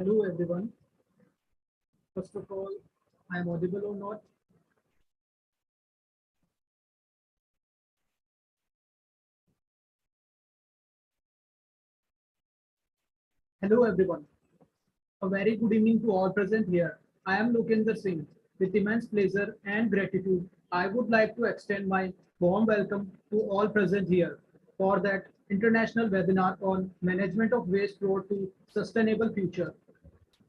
Hello everyone. First of all, I am audible or not? Hello everyone. A very good evening to all present here. I am Lokendra Singh. With immense pleasure and gratitude, I would like to extend my warm welcome to all present here for that international webinar on management of waste road to sustainable future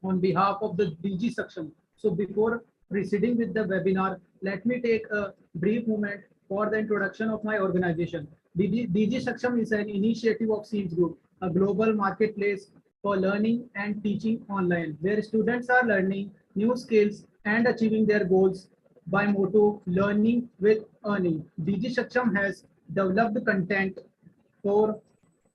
on behalf of the DIGISAKSHAM. So before proceeding with the webinar, let me take a brief moment for the introduction of my organization. DIGISAKSHAM is an initiative of Seeds Group, a global marketplace for learning and teaching online, where students are learning new skills and achieving their goals by motto learning with earning. DIGISAKSHAM has developed content for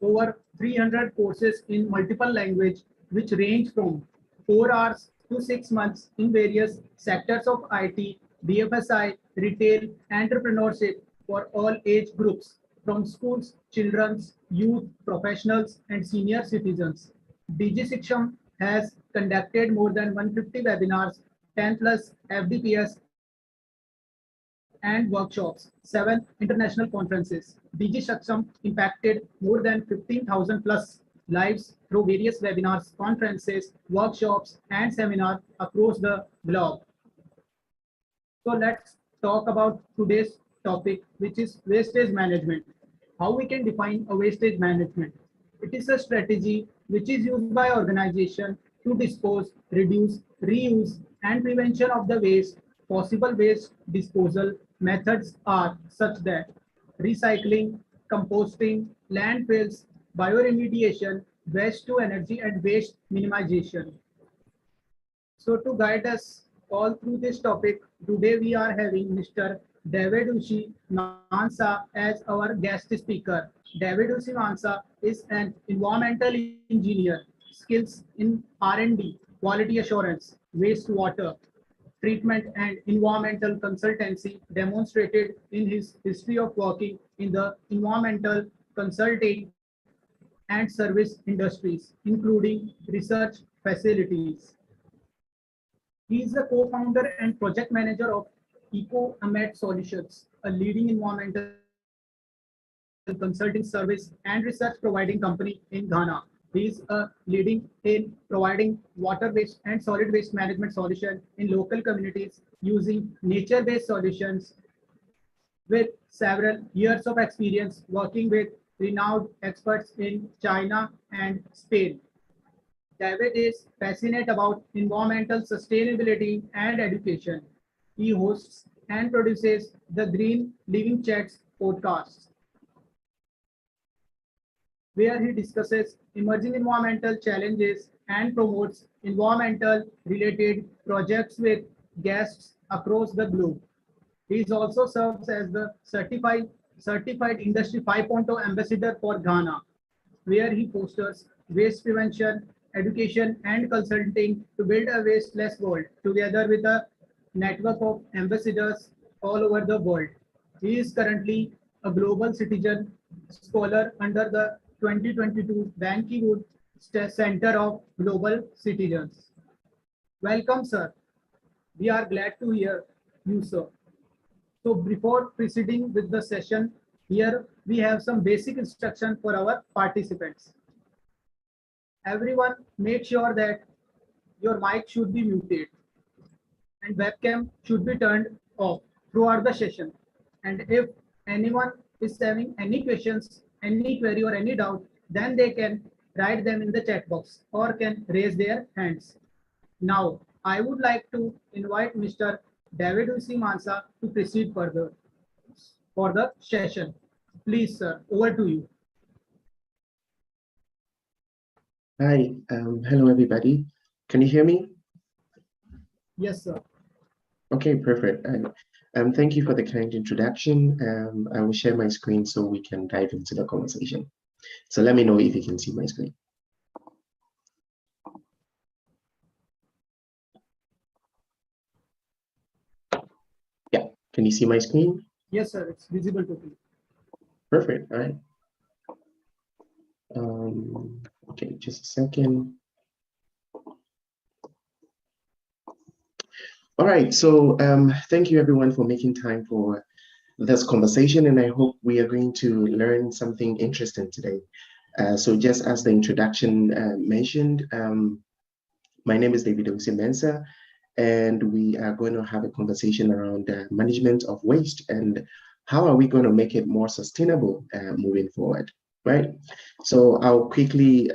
over 300 courses in multiple languages, which range from 4 hours to 6 months in various sectors of IT, BFSI, retail, entrepreneurship for all age groups, from schools, children's, youth, professionals, and senior citizens. DigiSaksham has conducted more than 150 webinars, 10 plus FDPS and workshops, 7 international conferences. DigiSaksham impacted more than 15,000 plus lives through various webinars, conferences, workshops, and seminars across the globe. So let's talk about today's topic, which is wastage management. How we can define a wastage management. It is a strategy which is used by organization to dispose, reduce, reuse, and prevention of the waste. Possible waste disposal methods are such that recycling, composting, landfills, bioremediation, waste to energy, and waste minimization. So to guide us all through this topic, today we are having Mr. David Ushi Mansa as our guest speaker. David Ushi Mansa is an environmental engineer, skills in R&D, quality assurance, wastewater treatment and environmental consultancy demonstrated in his history of working in the environmental consulting and service industries, including research facilities. He is the co-founder and project manager of EcoAmet Solutions, a leading environmental consulting service and research providing company in Ghana. He is a leading in providing water waste and solid waste management solution in local communities using nature-based solutions with several years of experience working with renowned experts in China and Spain. David is passionate about environmental sustainability and education. He hosts and produces the Green Living Chats podcast, where he discusses emerging environmental challenges and promotes environmental related projects with guests across the globe. He is also serves as the certified Industry 5.0 ambassador for Ghana, where he fosters waste prevention, education, and consulting to build a wasteless world together with a network of ambassadors all over the world. He is currently a global citizen scholar under the 2022 Ban Ki-moon Center of Global Citizens. Welcome, sir. We are glad to hear you, sir. So before proceeding with the session, here we have some basic instruction for our participants. Everyone, make sure that your mic should be muted and webcam should be turned off throughout the session. And if anyone is having any questions, any query or any doubt, then they can write them in the chat box or can raise their hands. Now, I would like to invite Mr. David Usi Mansa to proceed further for the session. Please, sir, over to you. Hi, hello everybody. Can you hear me? Yes, sir. Okay, perfect. Thank you for the kind introduction. I will share my screen so we can dive into the conversation. So let me know if you can see my screen. Yeah, can you see my screen? Yes, sir, it's visible to me. Perfect, all right. Okay, just a second. All right, so thank you everyone for making time for this conversation, and I hope we are going to learn something interesting today. So just as the introduction mentioned, my name is David Mensa, and we are going to have a conversation around management of waste and how are we going to make it more sustainable moving forward, right? So I'll quickly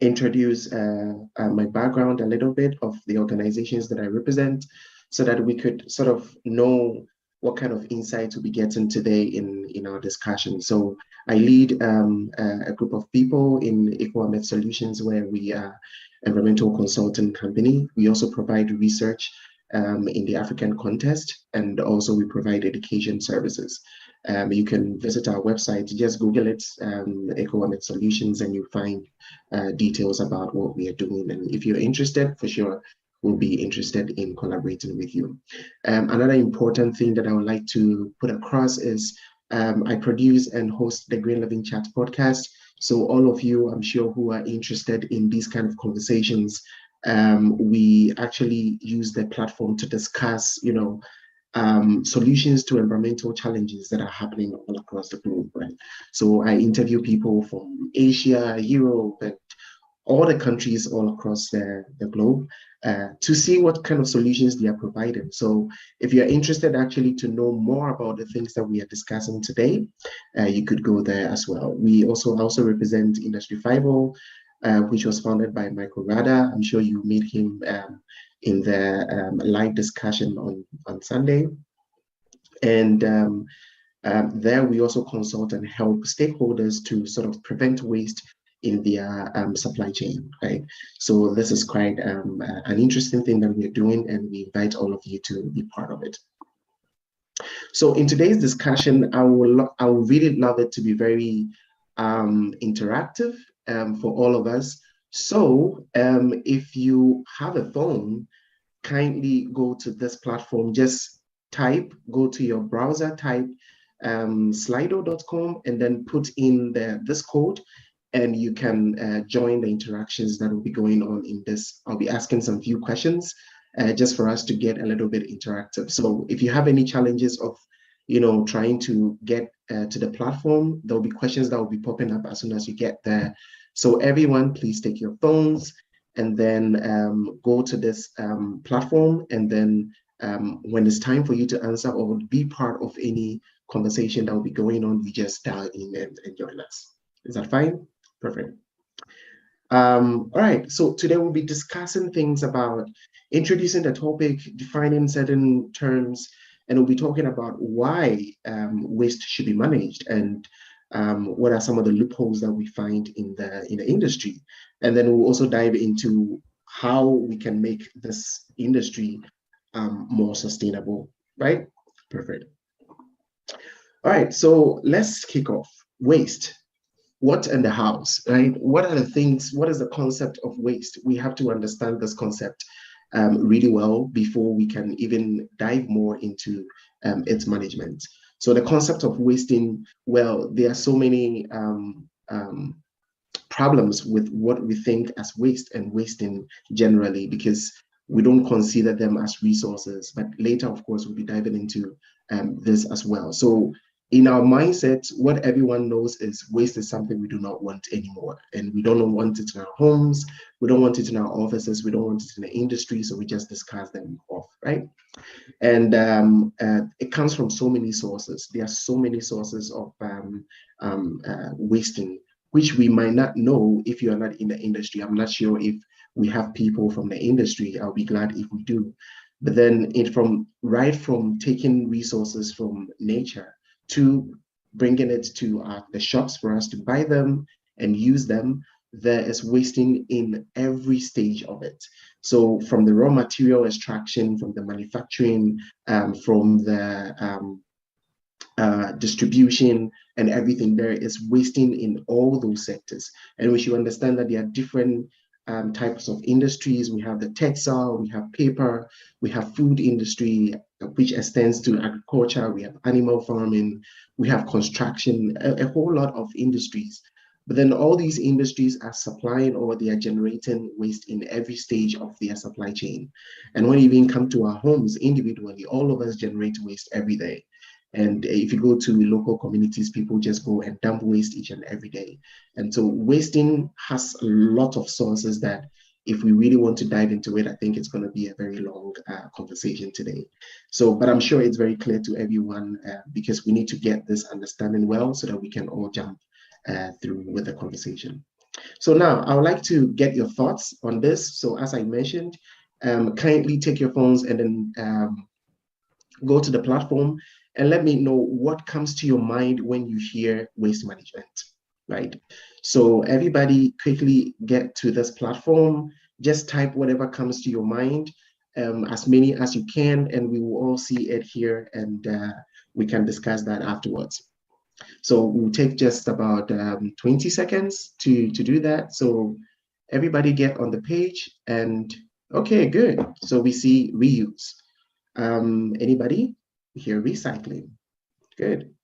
introduce my background a little bit of the organizations that I represent so that we could sort of know what kind of insights we'll be getting today in our discussion. So I lead a group of people in Ecoamet Solutions, where we are environmental consulting company. We also provide research in the African context, and also we provide education services. You can visit our website, just Google it, Ecoamet Solutions, and you find details about what we are doing. And if you're interested, for sure, we'll be interested in collaborating with you. Another important thing that I would like to put across is I produce and host the Green Living Chat podcast. So all of you, I'm sure, who are interested in these kind of conversations, we actually use the platform to discuss, solutions to environmental challenges that are happening all across the globe, right? So I interview people from Asia, Europe, and all the countries all across the globe to see what kind of solutions they are providing. So if you're interested actually to know more about the things that we are discussing today, you could go there as well. We also represent Industry 5.0, which was founded by Michael Rada. I'm sure you meet him in the live discussion on Sunday. And there we also consult and help stakeholders to sort of prevent waste in their supply chain, right? So this is quite an interesting thing that we're doing, and we invite all of you to be part of it. So in today's discussion, I would really love it to be very interactive for all of us. So if you have a phone, kindly go to this platform, just go to your browser, type slido.com, and then put in this code, and you can join the interactions that will be going on in this. I'll be asking some few questions just for us to get a little bit interactive. So if you have any challenges of, trying to get to the platform, there'll be questions that will be popping up as soon as you get there. So everyone, please take your phones and then go to this platform, and then when it's time for you to answer or be part of any conversation that will be going on, you just dial in and join us. Is that fine? Perfect. All right, so today we'll be discussing things about introducing the topic, defining certain terms, and we'll be talking about why waste should be managed, and what are some of the loopholes that we find in the industry. And then we'll also dive into how we can make this industry more sustainable, right? Perfect. All right, so let's kick off. Waste. What and the hows, right? What are the things, what is the concept of waste? We have to understand this concept really well before we can even dive more into its management. So the concept of wasting, well, there are so many problems with what we think as waste and wasting generally, because we don't consider them as resources. But later, of course, we'll be diving into this as well. So in our mindset, what everyone knows is waste is something we do not want anymore. And we don't want it in our homes. We don't want it in our offices. We don't want it in the industry. So we just discard them off, right? And it comes from so many sources. There are so many sources of wasting, which we might not know if you are not in the industry. I'm not sure if we have people from the industry. I'll be glad if we do. But then right from taking resources from nature to bringing it to the shops for us to buy them and use them, there is wasting in every stage of it. So from the raw material extraction, from the manufacturing, from the distribution and everything, there is wasting in all those sectors. And we should understand that there are different types of industries. We have the textile, we have paper, we have food industry, which extends to agriculture, we have animal farming, we have construction, a whole lot of industries. But then all these industries are supplying or they are generating waste in every stage of their supply chain. And when you even come to our homes individually, all of us generate waste every day. And if you go to local communities, people just go and dump waste each and every day. And so wasting has a lot of sources that if we really want to dive into it, I think it's going to be a very long conversation today. So, but I'm sure it's very clear to everyone because we need to get this understanding well so that we can all jump through with the conversation. So now I would like to get your thoughts on this. So as I mentioned, kindly take your phones and then go to the platform and let me know what comes to your mind when you hear waste management, right? So everybody quickly get to this platform, just type whatever comes to your mind, as many as you can, and we will all see it here and we can discuss that afterwards. So we'll take just about 20 seconds to do that. So everybody get on the page and okay, good. So we see reuse. Anybody here? Recycling. Good.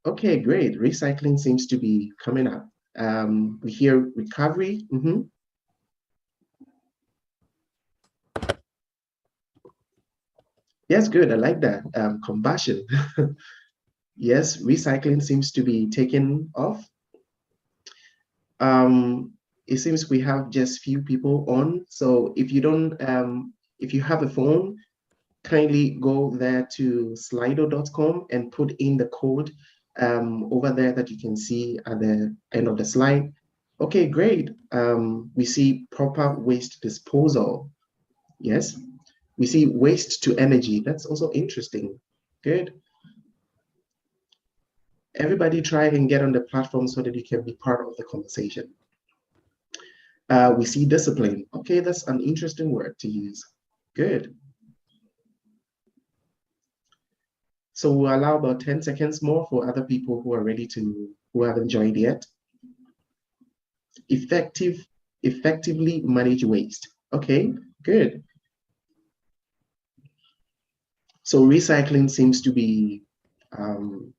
Okay, great. Recycling seems to be coming up. We hear recovery. Yes, good. I like that. Combustion. Yes, recycling seems to be taking off. It seems we have just few people on. So if you don't, if you have a phone, kindly go there to slido.com and put in the code over there that you can see at the end of the slide. Okay, great. We see proper waste disposal. Yes. We see waste to energy. That's also interesting. Good. Everybody try and get on the platform so that you can be part of the conversation. We see discipline. Okay, that's an interesting word to use. Good. So we'll allow about 10 seconds more for other people who are ready to, who haven't joined yet. Effectively manage waste. Okay, good. So recycling seems to be on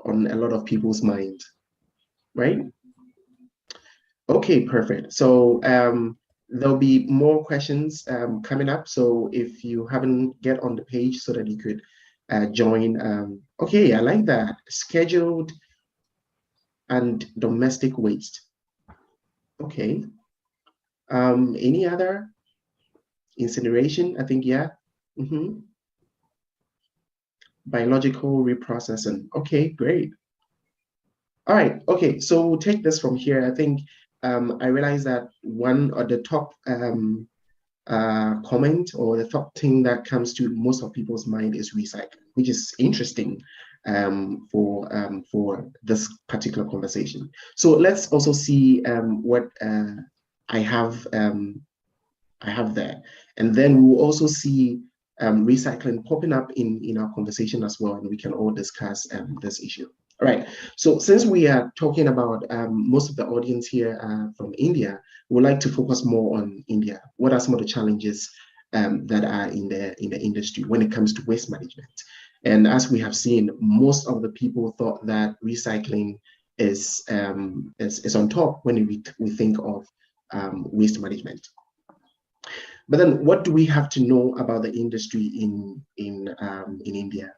a lot of people's mind, right? Okay, perfect. So there'll be more questions coming up. So if you haven't get on the page so that you could join. Okay, I like that. Scheduled and domestic waste. Okay. Any other? Incineration, I think, yeah. Biological reprocessing. Okay, great. All right, okay, so we'll take this from here. I think I realized that one of the top comment or the top thing that comes to most of people's mind is recycling, which is interesting for this particular conversation. So let's also see what I have there, and then we'll also see recycling popping up in our conversation as well, and we can all discuss this issue. All right, so since we are talking about most of the audience here from India, we'd like to focus more on India. What are some of the challenges that are in the industry when it comes to waste management? And as we have seen, most of the people thought that recycling is on top when we think of waste management. But then, what do we have to know about the industry in India?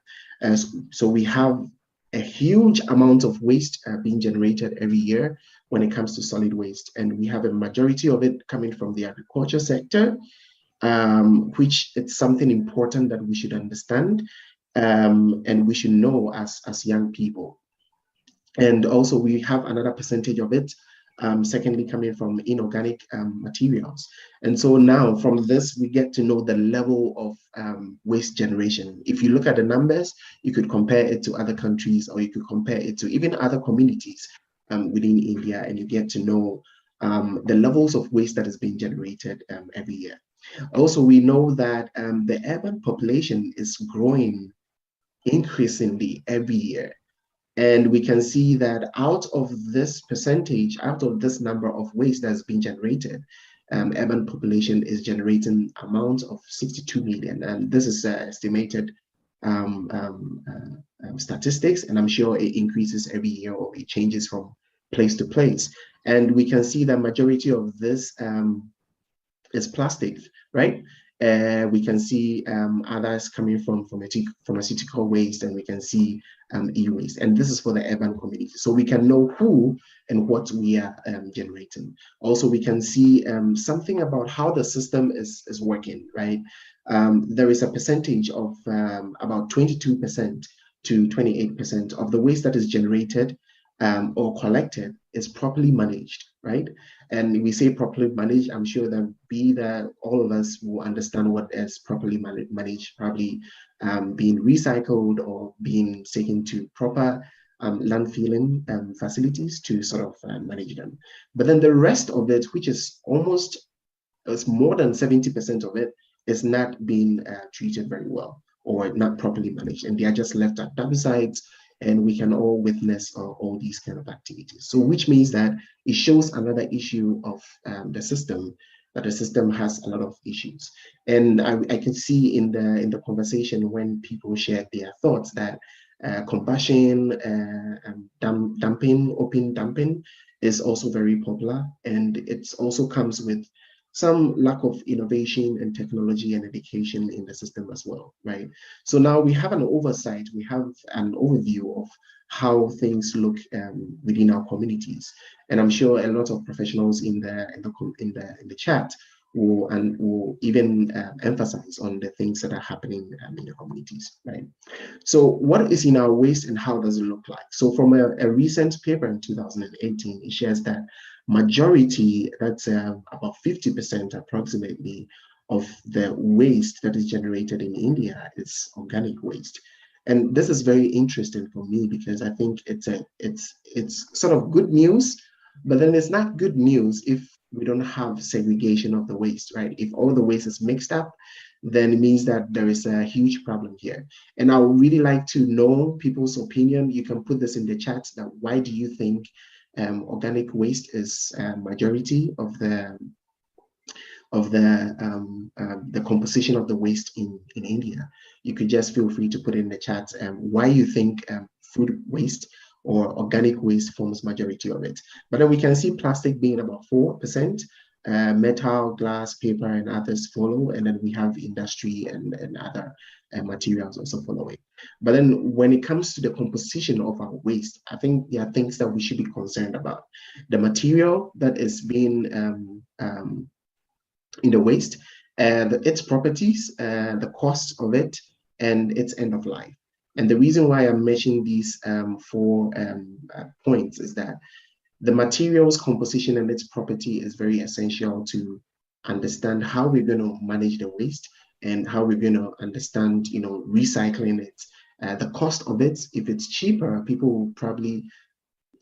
So we have a huge amount of waste being generated every year when it comes to solid waste, and we have a majority of it coming from the agriculture sector, which it's something important that we should understand and we should know as young people. And also, we have another percentage of it. Secondly, coming from inorganic materials. And so now from this, we get to know the level of waste generation. If you look at the numbers, you could compare it to other countries, or you could compare it to even other communities within India, and you get to know the levels of waste that is being generated every year. Also, we know that the urban population is growing increasingly every year. And we can see that out of this percentage, out of this number of waste that's been generated, urban population is generating amount of 62 million. And this is estimated statistics, and I'm sure it increases every year or it changes from place to place. And we can see the majority of this is plastic, right? We can see others coming from pharmaceutical waste, and we can see e-waste. And this is for the urban community. So we can know who and what we are generating. Also, we can see something about how the system is working, right? There is a percentage of about 22% to 28% of the waste that is generated or collected is properly managed, right? And we say properly managed, I'm sure that all of us will understand what is properly managed, probably being recycled or being taken to proper landfilling facilities to sort of manage them. But then the rest of it, which is it's more than 70% of it, is not being treated very well or not properly managed, and they are just left at dump sites, and we can all witness all these kind of activities. So which means that it shows another issue of the system, that the system has a lot of issues. And I can see in the conversation when people shared their thoughts that compassion, dumping, open dumping is also very popular, and it also comes with some lack of innovation and technology and education in the system as well, right? So now we have an oversight, we have an overview of how things look within our communities, and I'm sure a lot of professionals in the chat will even emphasize on the things that are happening in the communities, right? So what is in our waste and how does it look like? So from a recent paper in 2018, it shares that majority, that's about 50% approximately, of the waste that is generated in India is organic waste. And this is very interesting for me because I think it's sort of good news, but then it's not good news if we don't have segregation of the waste, right? If all the waste is mixed up, then it means that there is a huge problem here. And I would really like to know people's opinion. You can put this in the chat, that why do you think organic waste is majority of the composition of the waste in India? You could just feel free to put in the chat why you think food waste or organic waste forms majority of it. But then we can see plastic being about 4%, metal, glass, paper, and others follow, and then we have industry and other materials also following. But then when it comes to the composition of our waste, I think there are things that we should be concerned about. The material that is being in the waste, its properties, the cost of it, and its end of life. And the reason why I'm mentioning these four points is that the material's composition and its property is very essential to understand how we're going to manage the waste and how we're going to understand, recycling it. The cost of it, if it's cheaper, people will probably,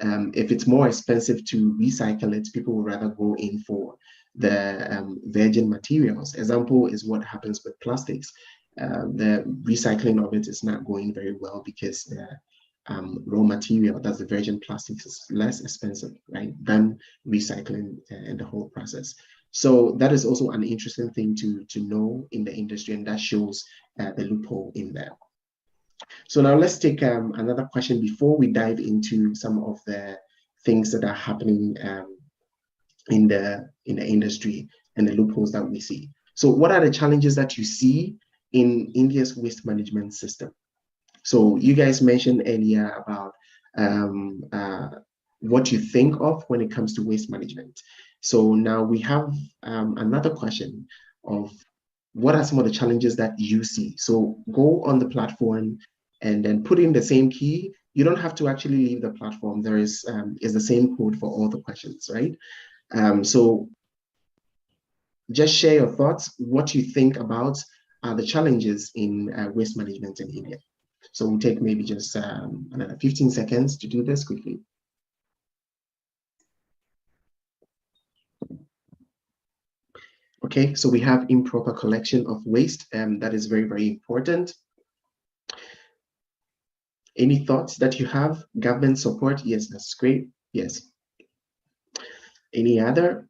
if it's more expensive to recycle it, people will rather go in for the virgin materials. Example is what happens with plastics. The recycling of it is not going very well because the raw material, that's the virgin plastics, is less expensive, right, than recycling in the whole process. So that is also an interesting thing to know in the industry, and that shows the loophole in there. So now let's take another question before we dive into some of the things that are happening in the industry and the loopholes that we see. So what are the challenges that you see in India's waste management system? So you guys mentioned earlier about what you think of when it comes to waste management. So now we have another question of what are some of the challenges that you see? So go on the platform and then put in the same key. You don't have to actually leave the platform. There is the same code for all the questions, right? So just share your thoughts, what you think about the challenges in waste management in India. So we'll take maybe just another 15 seconds to do this quickly. Okay, so we have improper collection of waste, and that is very, very important. Any thoughts that you have? Government support? Yes, that's great. Yes. Any other?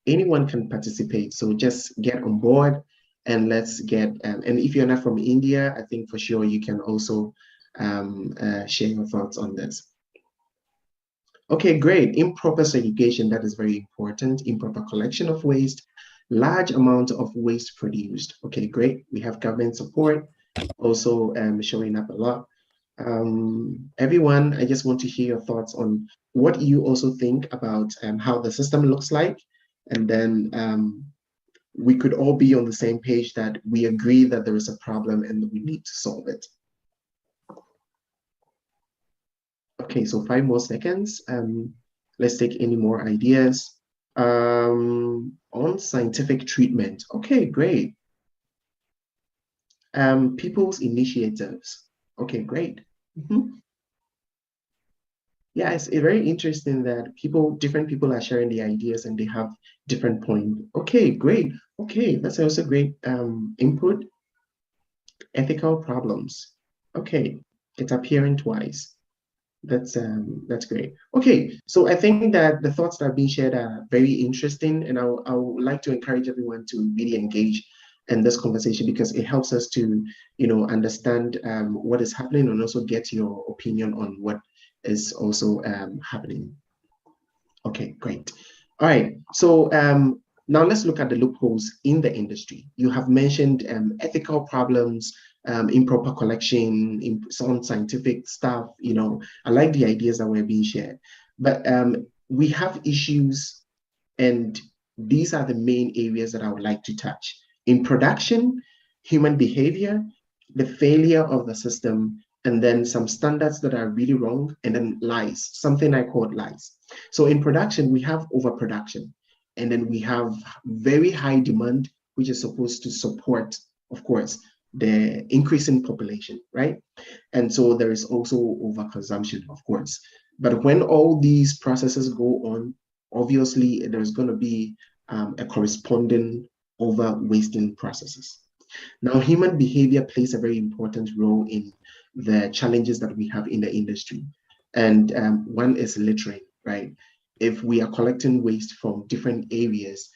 Anyone can participate, so just get on board and let's get, and if you're not from India, I think for sure you can also share your thoughts on this. Okay, great. Improper segregation, that is very important. Improper collection of waste, large amount of waste produced. Okay, great. We have government support also showing up a lot. Everyone, I just want to hear your thoughts on what you also think about how the system looks like. And then we could all be on the same page that we agree that there is a problem and we need to solve it. Okay, so 5 more seconds. Let's take any more ideas. On scientific treatment. Okay, great. People's initiatives. Okay, great. Yeah, it's very interesting that different people are sharing the ideas and they have different points. Okay, great. Okay, that's also great input. Ethical problems. Okay, it's appearing twice. That's great. Okay, so I think that the thoughts that are being shared are very interesting, and I would like to encourage everyone to really engage in this conversation because it helps us to, understand what is happening and also get your opinion on what is also happening. Okay, great. All right, so now let's look at the loopholes in the industry. You have mentioned ethical problems, improper collection, some scientific stuff. I like the ideas that were being shared, but we have issues, and these are the main areas that I would like to touch. In production, human behavior, the failure of the system, and then some standards that are really wrong, and then lies, something I call lies. So in production, we have overproduction, and then we have very high demand, which is supposed to support, of course, the increasing population, right? And so there is also overconsumption, of course. But when all these processes go on, obviously there's going to be a corresponding over wasting processes. Now, human behavior plays a very important role in the challenges that we have in the industry. And one is littering, right? If we are collecting waste from different areas,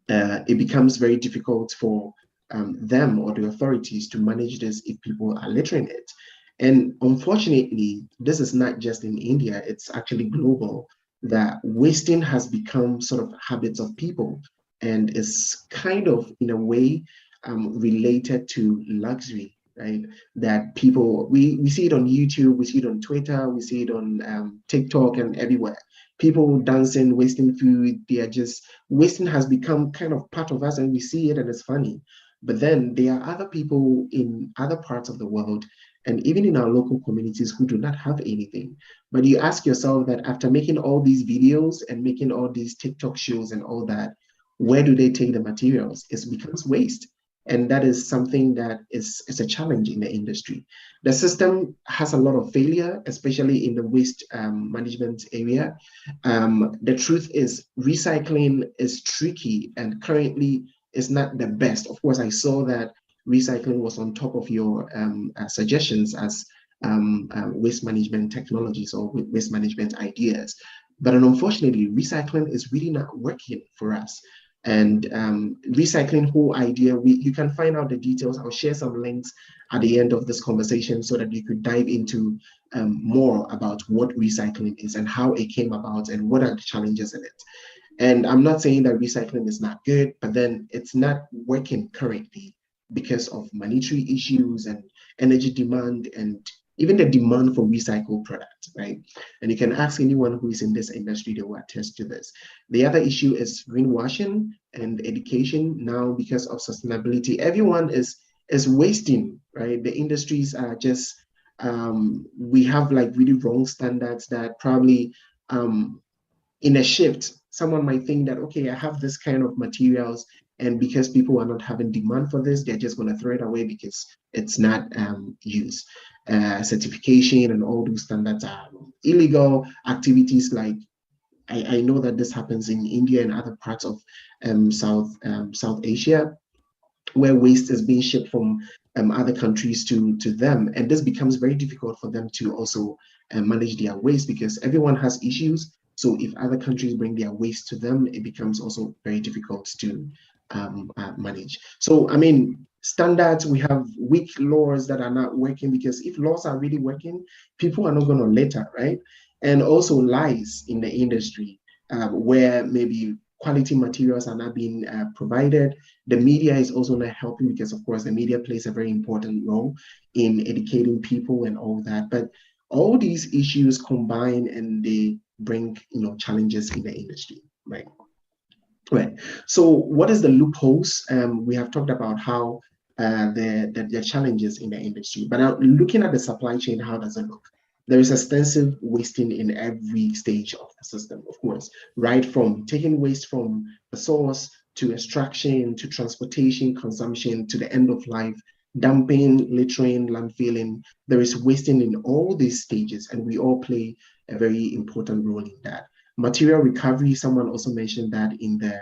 it becomes very difficult for them or the authorities to manage this if people are littering it. And unfortunately, this is not just in India, it's actually global, that wasting has become sort of habits of people and is kind of, in a way, related to luxury, right? That people, we see it on YouTube, we see it on Twitter, we see it on TikTok and everywhere. People dancing, wasting food, they are just, wasting has become kind of part of us and we see it and it's funny. But then there are other people in other parts of the world and even in our local communities who do not have anything. But you ask yourself that after making all these videos and making all these TikTok shows and all that, where do they take the materials? It becomes waste. And that is something that is a challenge in the industry. The system has a lot of failure, especially in the waste management area. The truth is recycling is tricky and currently is not the best. Of course, I saw that recycling was on top of your suggestions as waste management technologies or waste management ideas. But unfortunately, recycling is really not working for us. And recycling whole idea, you can find out the details. I'll share some links at the end of this conversation so that you could dive into more about what recycling is and how it came about and what are the challenges in it. And I'm not saying that recycling is not good, but then it's not working currently because of monetary issues and energy demand and even the demand for recycled products, right? And you can ask anyone who is in this industry, they will attest to this. The other issue is greenwashing and education. Now, because of sustainability, everyone is wasting, right? The industries are just, we have like really wrong standards that probably in a shift, someone might think that, okay, I have this kind of materials, and because people are not having demand for this, they're just going to throw it away because it's not used. Certification and all those standards are illegal activities. Like I know that this happens in India and other parts of South Asia, where waste is being shipped from other countries to them, and this becomes very difficult for them to also manage their waste because everyone has issues. So if other countries bring their waste to them, it becomes also very difficult to manage. So, I mean, standards, we have weak laws that are not working, because if laws are really working, people are not going to litter, right? And also lies in the industry, where maybe quality materials are not being provided. The media is also not helping, because of course the media plays a very important role in educating people and all that. But all these issues combine and they bring, challenges in the industry, right? Right. So what is the loopholes? We have talked about how the challenges in the industry, but now looking at the supply chain, how does it look? There is extensive wasting in every stage of the system, of course, right from taking waste from the source to extraction, to transportation, consumption, to the end of life, dumping, littering, landfilling. There is wasting in all these stages, and we all play a very important role in that. Material recovery, someone also mentioned that in the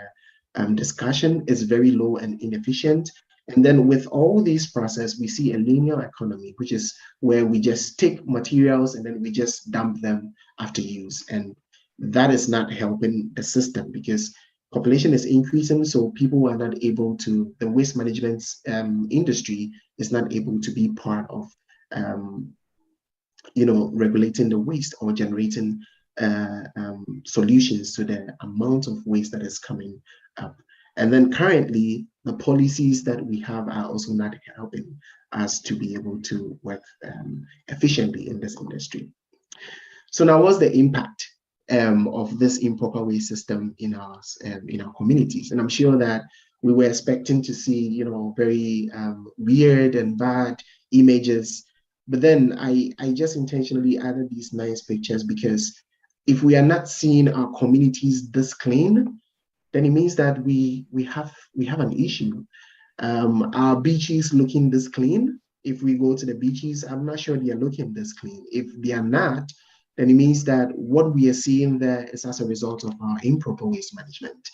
discussion, is very low and inefficient. And then with all these processes, we see a linear economy, which is where we just take materials and then we just dump them after use. And that is not helping the system, because population is increasing, so people are not able to, the waste management industry is not able to be part of regulating the waste or generating solutions to the amount of waste that is coming up. And then currently, the policies that we have are also not helping us to be able to work efficiently in this industry. So now, what's the impact of this improper waste system in our communities? And I'm sure that we were expecting to see, very weird and bad images. But then I just intentionally added these nice pictures, because if we are not seeing our communities this clean, then it means that we have an issue. Our beaches looking this clean. If we go to the beaches, I'm not sure they are looking this clean. If they are not, then it means that what we are seeing there is as a result of our improper waste management.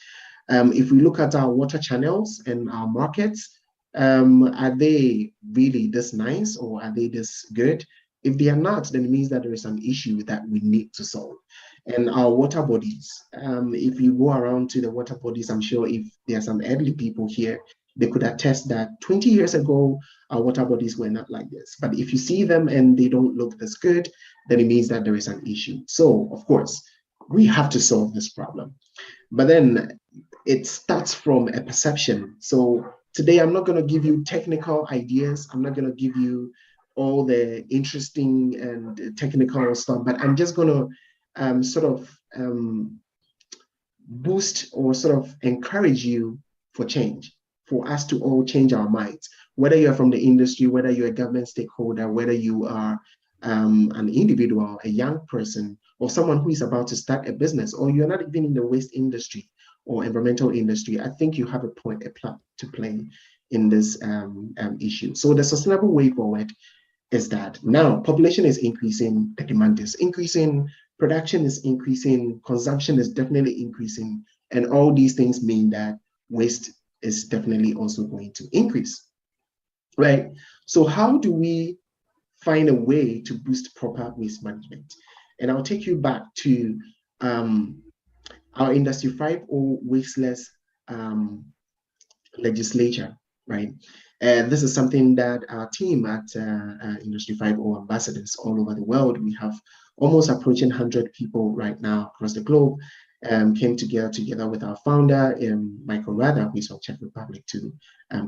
If we look at our water channels and our markets, are they really this nice, or are they this good? If they are not, then it means that there is an issue that we need to solve. And our water bodies, if you go around to the water bodies, I'm sure if there are some elderly people here, they could attest that 20 years ago, our water bodies were not like this. But if you see them and they don't look this good, then it means that there is an issue. So, of course, we have to solve this problem. But then it starts from a perception. So today, I'm not going to give you technical ideas. I'm not going to give you all the interesting and technical stuff, but I'm just going to boost or sort of encourage you for change, for us to all change our minds, whether you're from the industry, whether you're a government stakeholder, whether you are an individual, a young person, or someone who is about to start a business, or you're not even in the waste industry or environmental industry. I think you have a part to play in this issue. So the sustainable way forward is that now population is increasing, the demand is increasing, production is increasing, consumption is definitely increasing, and all these things mean that waste is definitely also going to increase, right? So how do we find a way to boost proper waste management? And I'll take you back to our Industry 5.0 wasteless legislature, right? And this is something that our team at Industry 5.0 ambassadors all over the world, we have almost approaching 100 people right now across the globe, came together with our founder, Michael Rather, who is from Czech Republic, to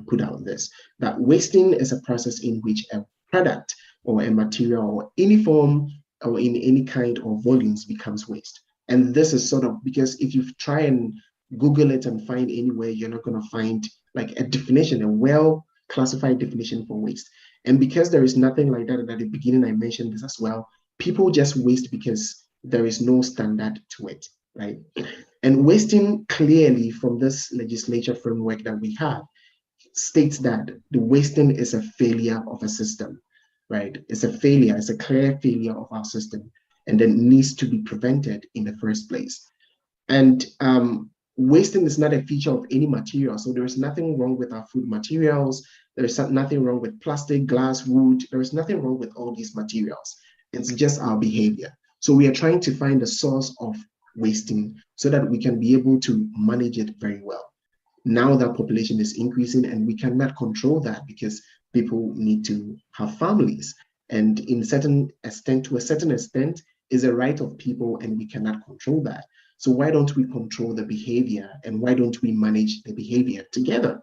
put out this, that wasting is a process in which a product or a material or any form or in any kind of volumes becomes waste. And this is sort of, because if you try and Google it and find anywhere, you're not going to find like a definition, a well classified definition for waste. And because there is nothing like that at the beginning, I mentioned this as well, people just waste because there is no standard to it, right? And wasting, clearly from this legislature framework that we have, states that the wasting is a failure of a system, right? It's a failure, it's a clear failure of our system, and then needs to be prevented in the first place. And wasting is not a feature of any material. So there is nothing wrong with our food materials. There is nothing wrong with plastic, glass, wood. There is nothing wrong with all these materials. It's just our behavior. So we are trying to find the source of wasting so that we can be able to manage it very well. Now that population is increasing, and we cannot control that because people need to have families. And in certain extent, to a certain extent, is a right of people, and we cannot control that. So why don't we control the behavior, and why don't we manage the behavior together?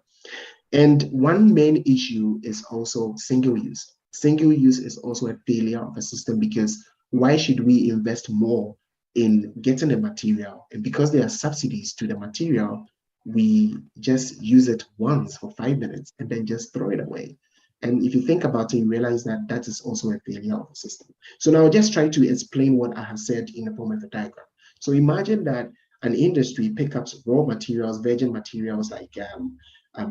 And one main issue is also single use. Single use is also a failure of a system, because why should we invest more in getting a material? And because there are subsidies to the material, we just use it once for 5 minutes and then just throw it away. And if you think about it, you realize that that is also a failure of the system. So now I'll just try to explain what I have said in the form of a diagram. So imagine that an industry picks up raw materials, virgin materials like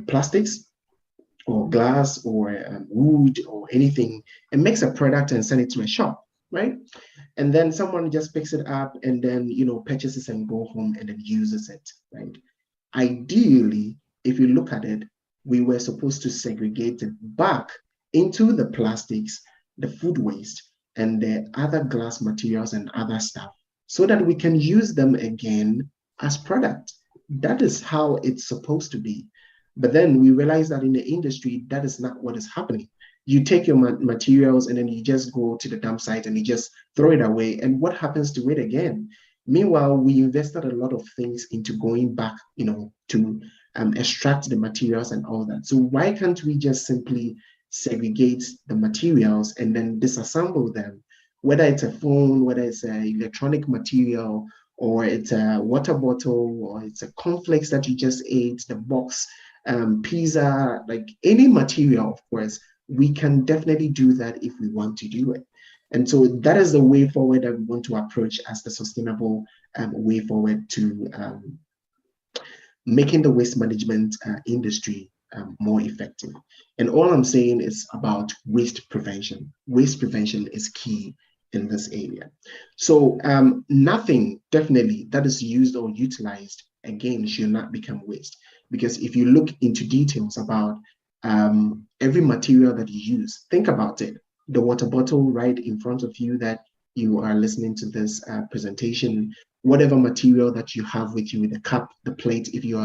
plastics or glass or wood or anything, and makes a product and send it to a shop, right? And then someone just picks it up and then purchases and go home and then uses it, right? Ideally, if you look at it, we were supposed to segregate it back into the plastics, the food waste, and the other glass materials and other stuff, so that we can use them again as product. That is how it's supposed to be. But then we realize that in the industry, that is not what is happening. You take your materials and then you just go to the dump site and you just throw it away. And what happens to it again? Meanwhile, we invested a lot of things into going back, to extract the materials and all that. So why can't we just simply segregate the materials and then disassemble them? Whether it's a phone, whether it's an electronic material, or it's a water bottle, or it's a cornflakes that you just ate, the box, pizza, like any material, of course, we can definitely do that if we want to do it. And so that is the way forward that we want to approach as the sustainable way forward to making the waste management industry more effective. And all I'm saying is about waste prevention. Waste prevention is key in this area. So nothing definitely that is used or utilized again should not become waste. Because if you look into details about every material that you use, think about it. The water bottle right in front of you that you are listening to this presentation, whatever material that you have with you, the cup, the plate, if you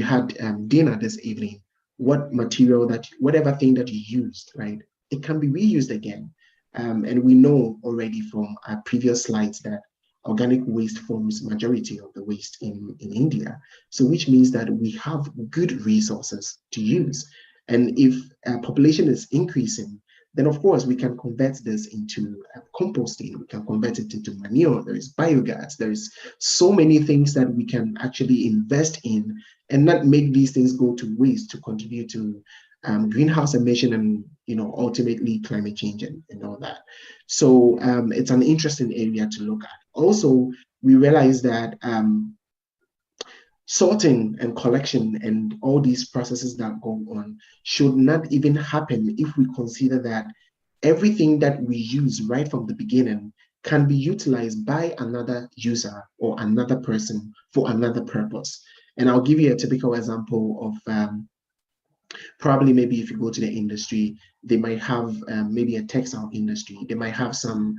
had dinner this evening, what material whatever thing that you used, right? It can be reused again. And we know already from our previous slides that organic waste forms majority of the waste in India. So which means that we have good resources to use. And if population is increasing, then of course we can convert this into composting, we can convert it into manure, there is biogas, there is so many things that we can actually invest in and not make these things go to waste to contribute to greenhouse emission and ultimately climate change and all that. So it's an interesting area to look at. Also, we realize that sorting and collection and all these processes that go on should not even happen if we consider that everything that we use right from the beginning can be utilized by another user or another person for another purpose. And I'll give you a typical example of probably maybe if you go to the industry, they might have maybe a textile industry, they might have some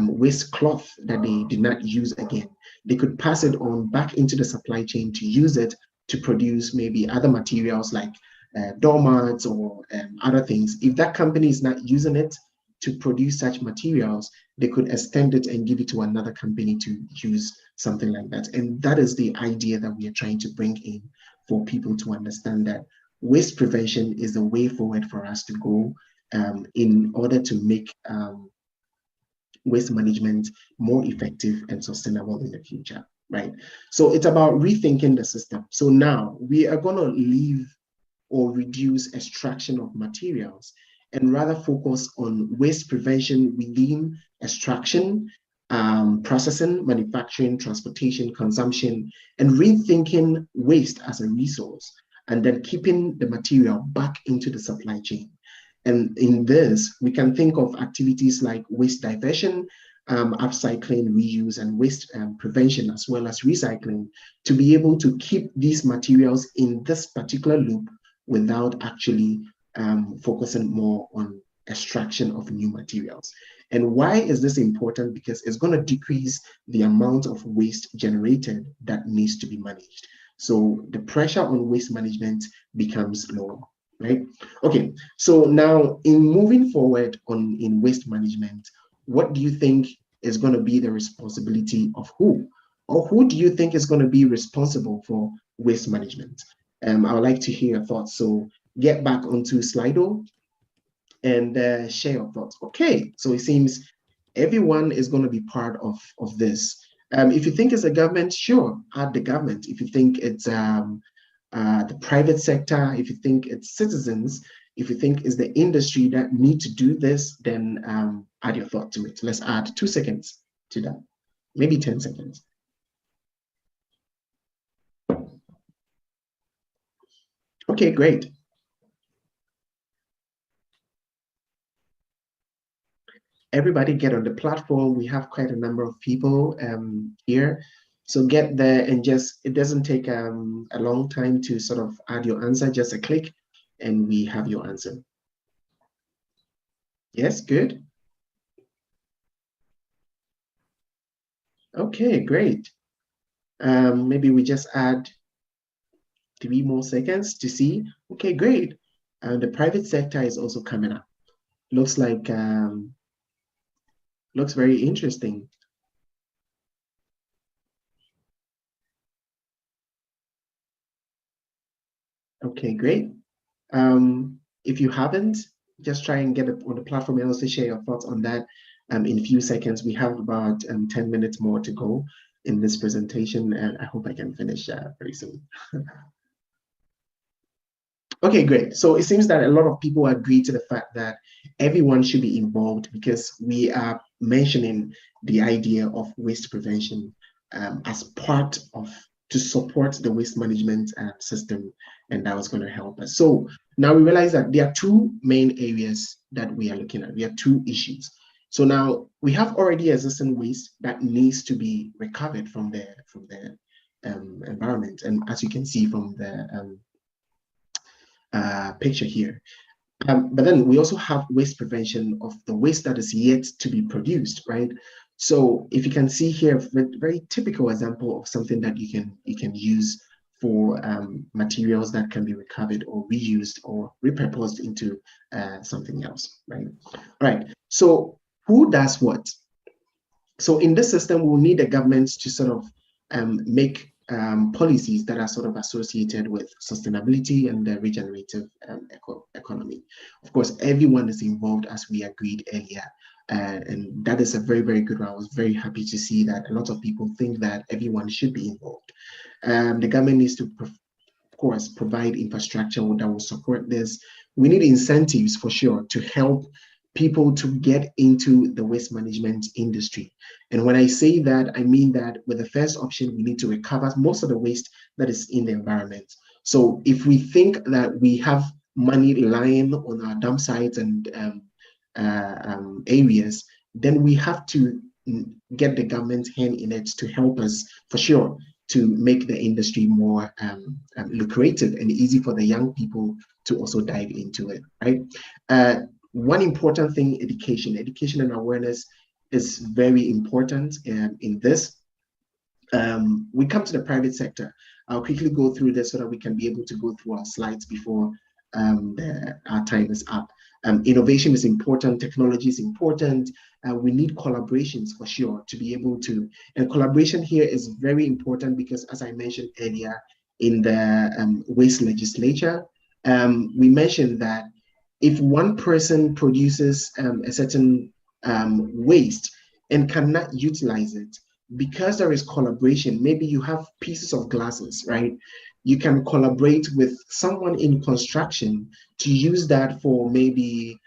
waste cloth that they did not use again. They could pass it on back into the supply chain to use it to produce maybe other materials like doormats or other things. If that company is not using it to produce such materials, they could extend it and give it to another company to use something like that. And that is the idea that we are trying to bring in for people to understand that waste prevention is the way forward for us to go in order to make waste management more effective and sustainable in the future, right? So it's about rethinking the system. So now we are going to leave or reduce extraction of materials and rather focus on waste prevention within extraction, processing, manufacturing, transportation, consumption, and rethinking waste as a resource, and then keeping the material back into the supply chain. And in this, we can think of activities like waste diversion, upcycling, reuse, and waste prevention, as well as recycling, to be able to keep these materials in this particular loop without actually focusing more on extraction of new materials. And why is this important? Because it's going to decrease the amount of waste generated that needs to be managed. So the pressure on waste management becomes lower, right? Okay, so now in moving forward in waste management, what do you think is going to be the responsibility of who? Or who do you think is going to be responsible for waste management? I would like to hear your thoughts. So get back onto Slido and share your thoughts. Okay, so it seems everyone is going to be part of this. If you think it's a government, sure, add the government. If you think it's the private sector, if you think it's citizens, if you think it's the industry that need to do this, then add your thought to it. Let's add 2 seconds to that, maybe 10 seconds. Okay, great. Everybody get on the platform. We have quite a number of people here. So get there and just, it doesn't take a long time to sort of add your answer, just a click and we have your answer. Yes, good. Okay, great. Maybe we just add 3 more seconds to see. Okay, great. The private sector is also coming up. Looks like, looks very interesting. Okay, great. If you haven't, just try and get it on the platform and also share your thoughts on that in a few seconds. We have about 10 minutes more to go in this presentation, and I hope I can finish very soon. Okay, great. So it seems that a lot of people agree to the fact that everyone should be involved because we are mentioning the idea of waste prevention as part of to support the waste management system, and that was going to help us. So now we realize that there are 2 main areas that we are looking at. We have 2 issues. So now we have already existing waste that needs to be recovered from the environment, and as you can see from the picture here. But then we also have waste prevention of the waste that is yet to be produced, right? So if you can see here, a very typical example of something that you can use for materials that can be recovered or reused or repurposed into something else, right? All right, so who does what? So in this system, we'll need the government to sort of make policies that are sort of associated with sustainability and the regenerative economy. Of course, everyone is involved as we agreed earlier. And that is a very, very good one. I was very happy to see that a lot of people think that everyone should be involved. The government needs to, of course, provide infrastructure that will support this. We need incentives for sure to help people to get into the waste management industry. And when I say that, I mean that with the first option, we need to recover most of the waste that is in the environment. So if we think that we have money lying on our dump sites and areas, then we have to get the government's hand in it to help us for sure to make the industry more lucrative and easy for the young people to also dive into it, right? One important thing, education and awareness is very important in this. We come to the private sector. I'll quickly go through this so that we can be able to go through our slides before our time is up. Innovation is important, technology is important. We need collaborations for sure to be able to, and collaboration here is very important because as I mentioned earlier in the waste legislature, we mentioned that if one person produces a certain waste and cannot utilize it, because there is collaboration, maybe you have pieces of glasses, right? You can collaborate with someone in construction to use that for maybe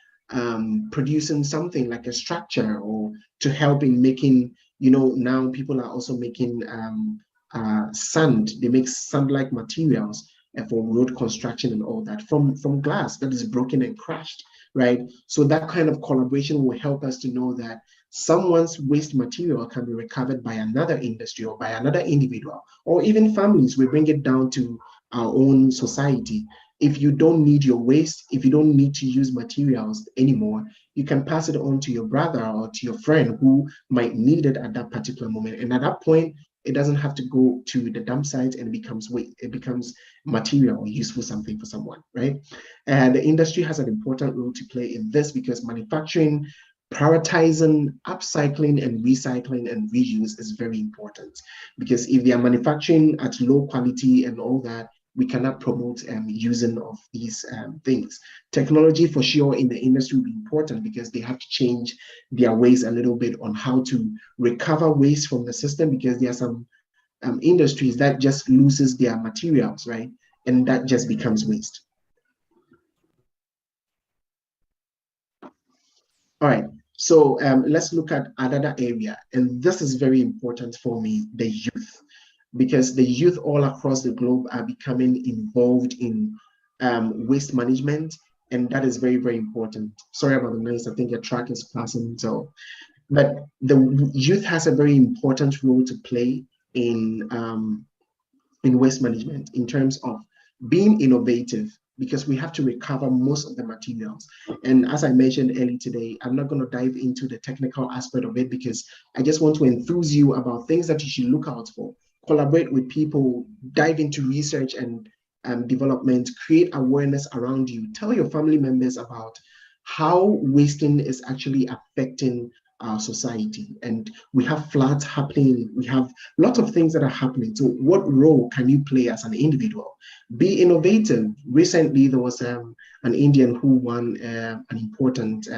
producing something like a structure or to help in making, now people are also making sand. They make sand-like materials for road construction and all that from glass that is broken and crushed, right? So that kind of collaboration will help us to know that someone's waste material can be recovered by another industry or by another individual, or even families. We bring it down to our own society. If you don't need your waste, if you don't need to use materials anymore, you can pass it on to your brother or to your friend who might need it at that particular moment. And at that point, It doesn't have to go to the dump site and it becomes material or useful something for someone, right? And the industry has an important role to play in this because manufacturing, prioritizing upcycling and recycling and reuse is very important, because if they are manufacturing at low quality and all that, we cannot promote using of these things. Technology for sure in the industry will be important because they have to change their ways a little bit on how to recover waste from the system, because there are some industries that just loses their materials, right? And that just becomes waste. All right, so let's look at another area, and this is very important for me, the youth, because the youth all across the globe are becoming involved in waste management, and that is very, very important. Sorry about the noise, I think your track is passing, so, but the youth has a very important role to play in waste management in terms of being innovative, because we have to recover most of the materials. And as I mentioned earlier today, I'm not going to dive into the technical aspect of it because I just want to enthuse you about things that you should look out for. Collaborate with people, dive into research and development, create awareness around you. Tell your family members about how wasting is actually affecting our society. And we have floods happening, we have lots of things that are happening. So what role can you play as an individual? Be innovative. Recently, there was an Indian who won an important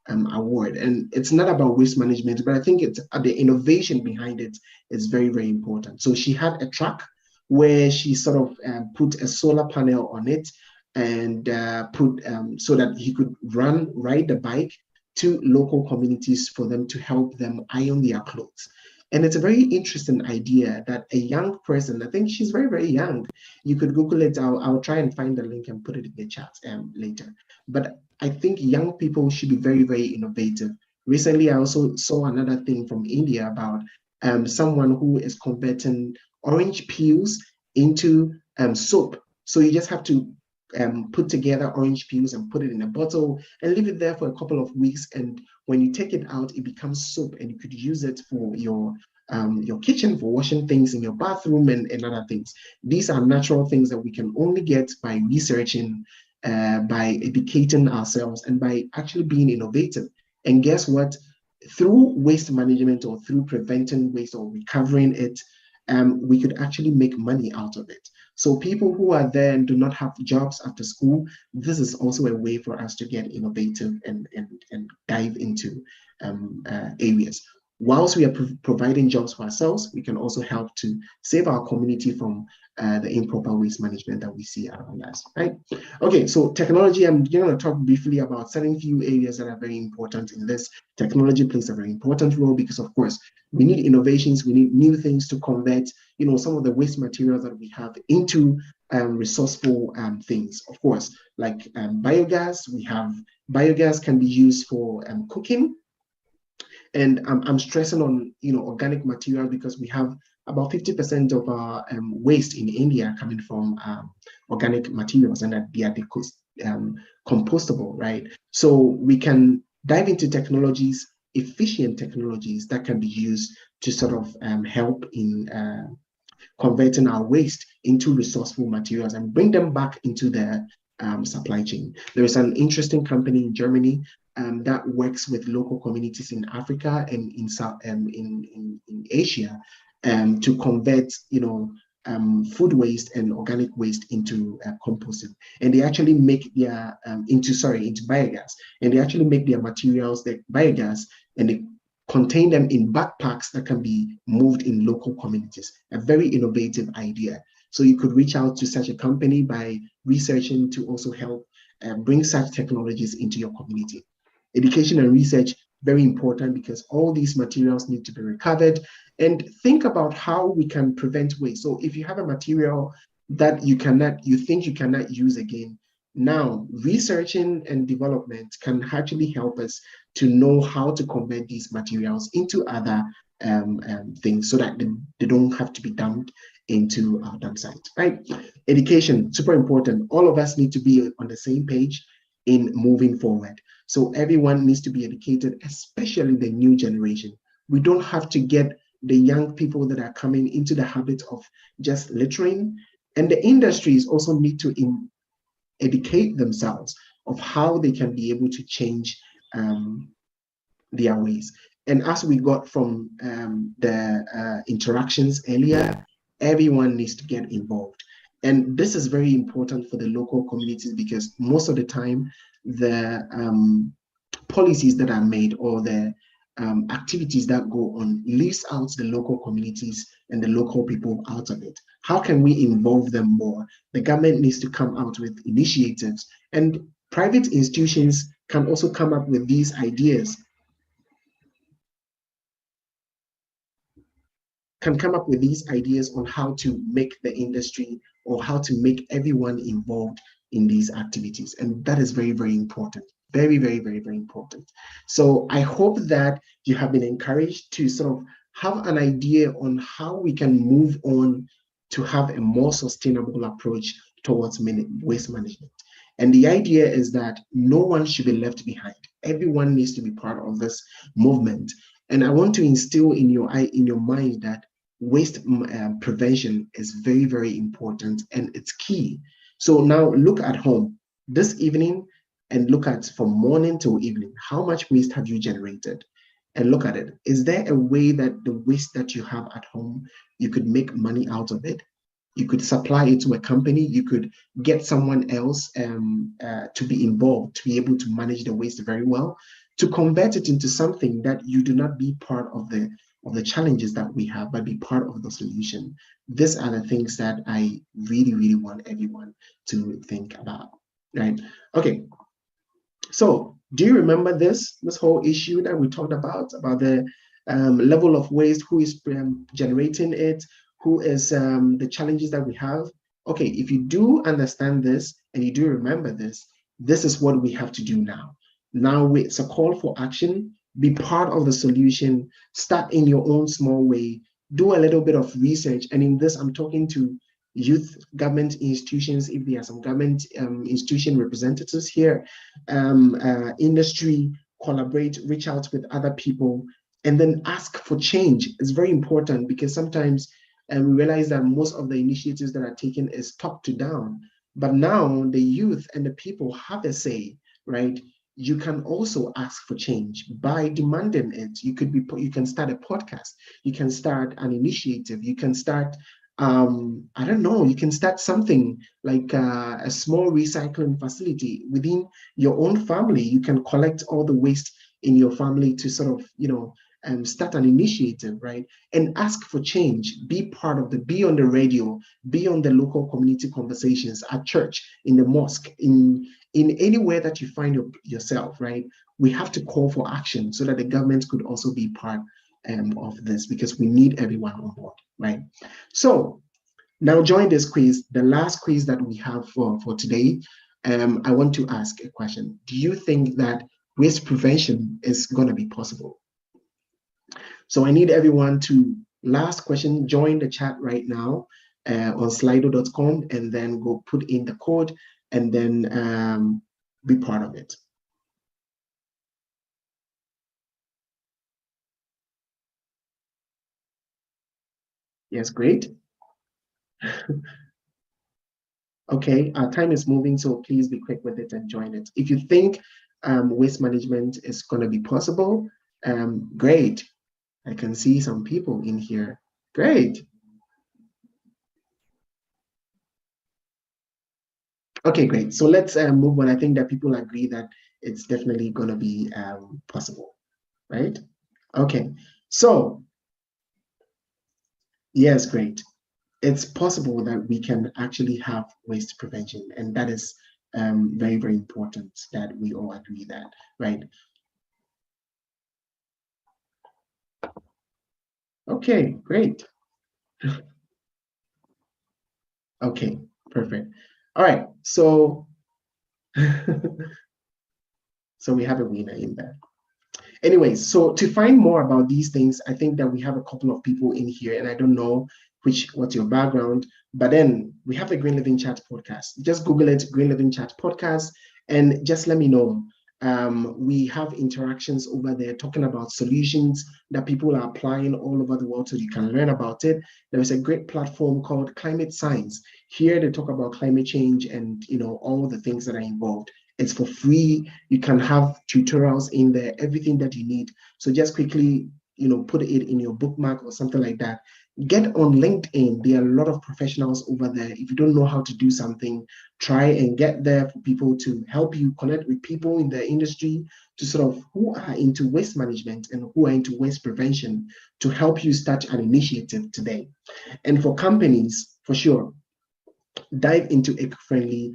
award, and it's not about waste management, but I think it's the innovation behind it is very, very important. So she had a truck where she sort of put a solar panel on it and put so that he could ride the bike to local communities for them to help them iron their clothes. And it's a very interesting idea that a young person, I think she's very, very young. You could Google it. I'll try and find the link and put it in the chat later. But I think young people should be very, very innovative. Recently, I also saw another thing from India about someone who is converting orange peels into soap. So you just have to put together orange peels and put it in a bottle and leave it there for a couple of weeks. And when you take it out, it becomes soap, and you could use it for your kitchen, for washing things in your bathroom and other things. These are natural things that we can only get by researching, by educating ourselves, and by actually being innovative. And guess what? Through waste management or through preventing waste or recovering it, we could actually make money out of it. So people who are there and do not have jobs after school, this is also a way for us to get innovative and dive into areas. Whilst we are providing jobs for ourselves, we can also help to save our community from the improper waste management that we see around us, right? Okay, so technology, I'm going to talk briefly about certain few areas that are very important in this. Technology plays a very important role because, of course, we need innovations, we need new things to convert, some of the waste materials that we have into resourceful things. Of course, like biogas, biogas can be used for cooking. And I'm stressing on, organic material because we have about 50% of our waste in India coming from organic materials, and that they are compostable, right? So we can dive into technologies, efficient technologies that can be used to sort of help in converting our waste into resourceful materials and bring them back into the supply chain. There is an interesting company in Germany that works with local communities in Africa and in South in Asia to convert food waste and organic waste into composting, and they actually make their into biogas, and they actually make their materials, the biogas, and they contain them in backpacks that can be moved in local communities. A very innovative idea. So you could reach out to such a company by researching to also help bring such technologies into your community. Education and research, very important, because all these materials need to be recovered. And think about how we can prevent waste. So if you have a material that you think you cannot use again, now researching and development can actually help us to know how to convert these materials into other things so that they don't have to be dumped into our dump site, right? Education, super important. All of us need to be on the same page in moving forward. So everyone needs to be educated, especially the new generation. We don't have to get the young people that are coming into the habit of just littering. And the industries also need to educate themselves of how they can be able to change their ways. And as we got from the interactions earlier, everyone needs to get involved. And this is very important for the local communities, because most of the time, the policies that are made or the activities that go on leaves out the local communities and the local people out of it. How can we involve them more? The government needs to come out with initiatives, and private institutions can also come up with these ideas, on how to make the industry or how to make everyone involved in these activities. And that is very, very important. Very, very, very, very important. So I hope that you have been encouraged to sort of have an idea on how we can move on to have a more sustainable approach towards waste management. And the idea is that no one should be left behind. Everyone needs to be part of this movement. And I want to instill in your mind that waste prevention is very, very important, and it's key. So now look at home this evening and look at from morning till evening, how much waste have you generated? And look at it. Is there a way that the waste that you have at home, you could make money out of it? You could supply it to a company. You could get someone else to be involved, to be able to manage the waste very well, to convert it into something that you do not be part of the challenges that we have, but be part of the solution. These are the things that I really, really want everyone to think about, right? Okay. So do you remember this whole issue that we talked about the level of waste, who is generating it, who is the challenges that we have? Okay, if you do understand this and you do remember this, this is what we have to do now. Now it's a call for action. Be part of the solution. Start in your own small way. Do a little bit of research. And in this, I'm talking to youth, government institutions, if there are some government institution representatives here, industry, collaborate, reach out with other people, and then ask for change. It's very important, because sometimes we realize that most of the initiatives that are taken is top to down. But now the youth and the people have a say, right? You can also ask for change by demanding it. You can start a podcast. You can start an initiative. You can start, I don't know, you can start something like a small recycling facility within your own family. You can collect all the waste in your family to sort of, start an initiative, right? And ask for change. Be part of be on the radio, be on the local community conversations at church, in the mosque, in anywhere that you find yourself, right? We have to call for action so that the government could also be part of this, because we need everyone on board, right? So now join this quiz, the last quiz that we have for today. I want to ask a question. Do you think that waste prevention is going to be possible? So I need everyone to, last question, join the chat right now on slido.com, and then go put in the code, and then be part of it. Yes, great. Okay, our time is moving, so please be quick with it and join it. If you think waste management is going to be possible, great. I can see some people in here. Great. Okay, great. So let's move on. I think that people agree that it's definitely going to be possible, right? Okay, so yes, great. It's possible that we can actually have waste prevention, and that is very, very important that we all agree that, right? Okay, great. Okay, perfect. All right, so so we have a winner in there. Anyways, so to find more about these things, I think that we have a couple of people in here, and I don't know what's your background, but then we have a Green Living Chat podcast. Just Google it, Green Living Chat podcast, and just let me know We have interactions over there talking about solutions that people are applying all over the world, so you can learn about it. There is a great platform called Climate Science. Here they talk about climate change and all the things that are involved. It's for free. You can have tutorials in there, everything that you need. So just quickly, put it in your bookmark or something like that. Get on LinkedIn. There are a lot of professionals over there. If you don't know how to do something, try and get there for people to help you connect with people in the industry to sort of who are into waste management and who are into waste prevention to help you start an initiative today. And for companies, for sure, dive into eco-friendly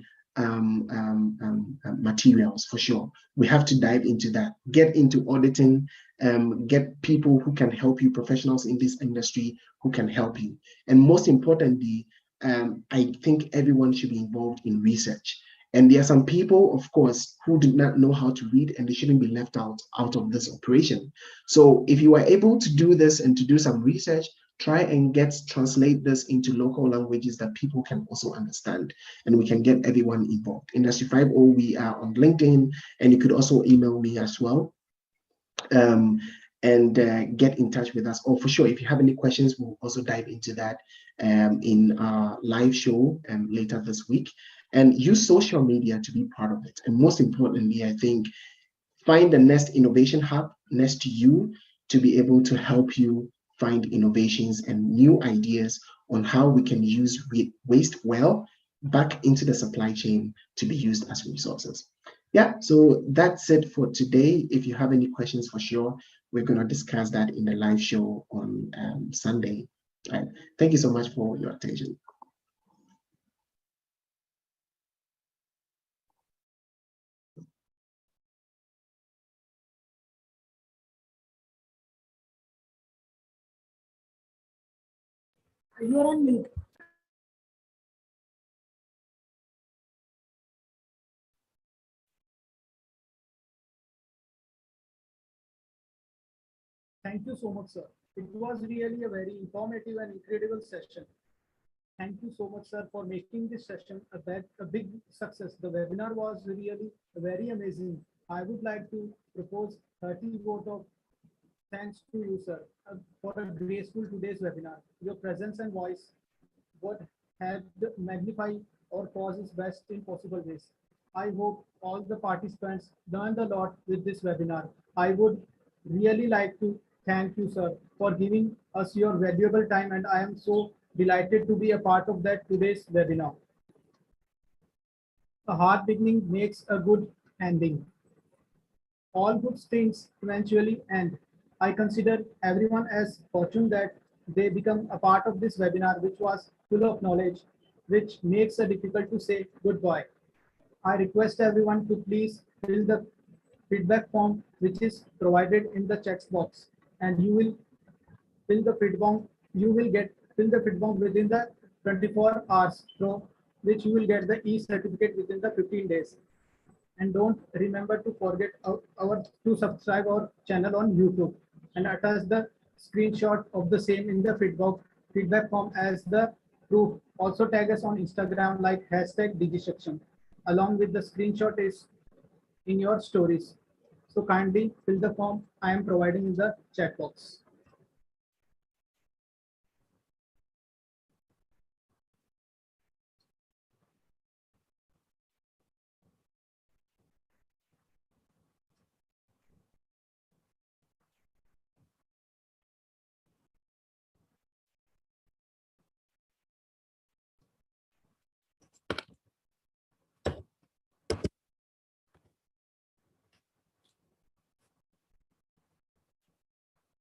materials for sure. We have to dive into that. Get into auditing, get people who can help you, professionals in this industry who can help you. And most importantly, I think everyone should be involved in research. And there are some people, of course, who do not know how to read, and they shouldn't be left out of this operation. So if you are able to do this and to do some research, try and translate this into local languages that people can also understand, and we can get everyone involved. Industry 5.0, we are on LinkedIn, and you could also email me as well, and get in touch with us. Or for sure, if you have any questions, we'll also dive into that in our live show later this week. And use social media to be part of it. And most importantly, I think, find the next innovation hub next to you to be able to help you find innovations and new ideas on how we can use waste well back into the supply chain to be used as resources. Yeah, so that's it for today. If you have any questions, for sure, we're going to discuss that in the live show on Sunday. Thank you so much for your attention. You're on mute. Thank you so much, sir. It was really a very informative and incredible session. Thank you so much, sir, for making this session a big success. The webinar was really very amazing. I would like to propose 30 vote of thanks to you, sir, for a graceful today's webinar. Your presence and voice would help magnify our causes best in possible ways. I hope all the participants learned a lot with this webinar. I would really like to thank you, sir, for giving us your valuable time, and I am so delighted to be a part of that today's webinar. A hard beginning makes a good ending. All good things eventually end. I consider everyone as fortunate that they become a part of this webinar, which was full of knowledge, which makes it difficult to say goodbye. I request everyone to please fill the feedback form, which is provided in the chat box, and you will fill the feedback. You will get fill the feedback within the 24 hours, through which you will get the e-certificate within the 15 days. And don't remember to forget to subscribe our channel on YouTube and attach the screenshot of the same in the feedback form as the proof. Also tag us on Instagram like #DIGISAKSHAM along with the screenshot is in your stories. So kindly fill the form I am providing in the chat box.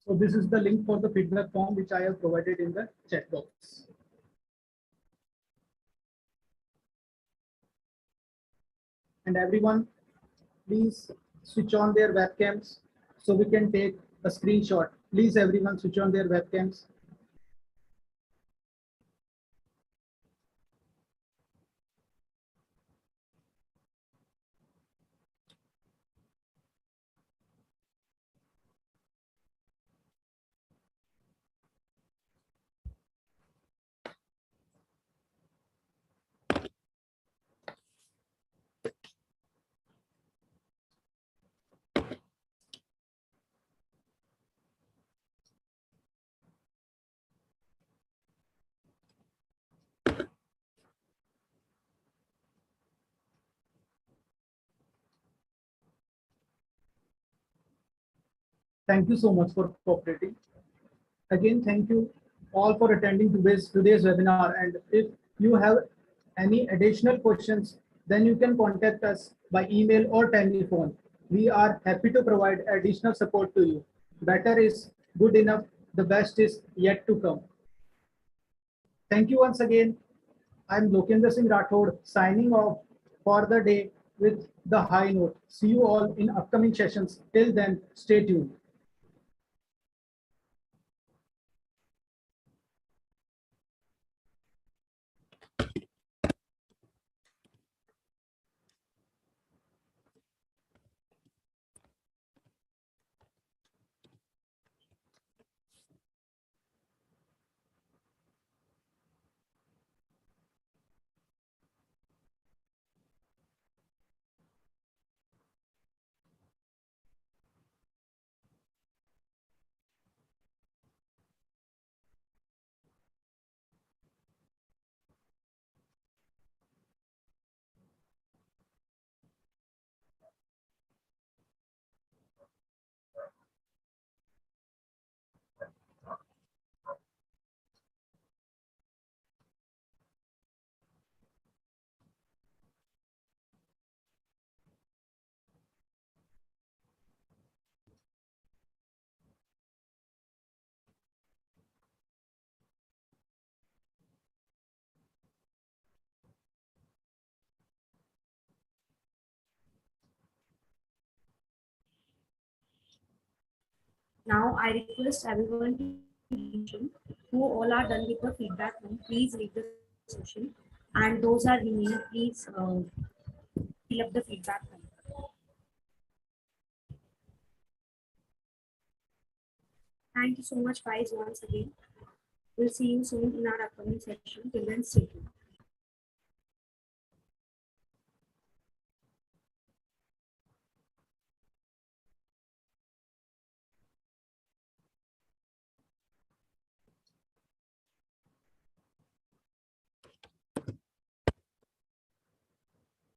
So this is the link for the feedback form which I have provided in the chat box. And everyone, please switch on their webcams so we can take a screenshot. Please everyone switch on their webcams. Thank you so much for cooperating. Again, thank you all for attending today's webinar. And if you have any additional questions, then you can contact us by email or telephone. We are happy to provide additional support to you. Better is good enough. The best is yet to come. Thank you once again. I'm Lokendra Singh Rathod signing off for the day with the high note. See you all in upcoming sessions. Till then, stay tuned. Now I request everyone to who all are done with the feedback room, please read the session, and those are remaining, please fill up the feedback room. Thank you so much, guys, once again. We'll see you soon in our upcoming session. Till then, stay tuned.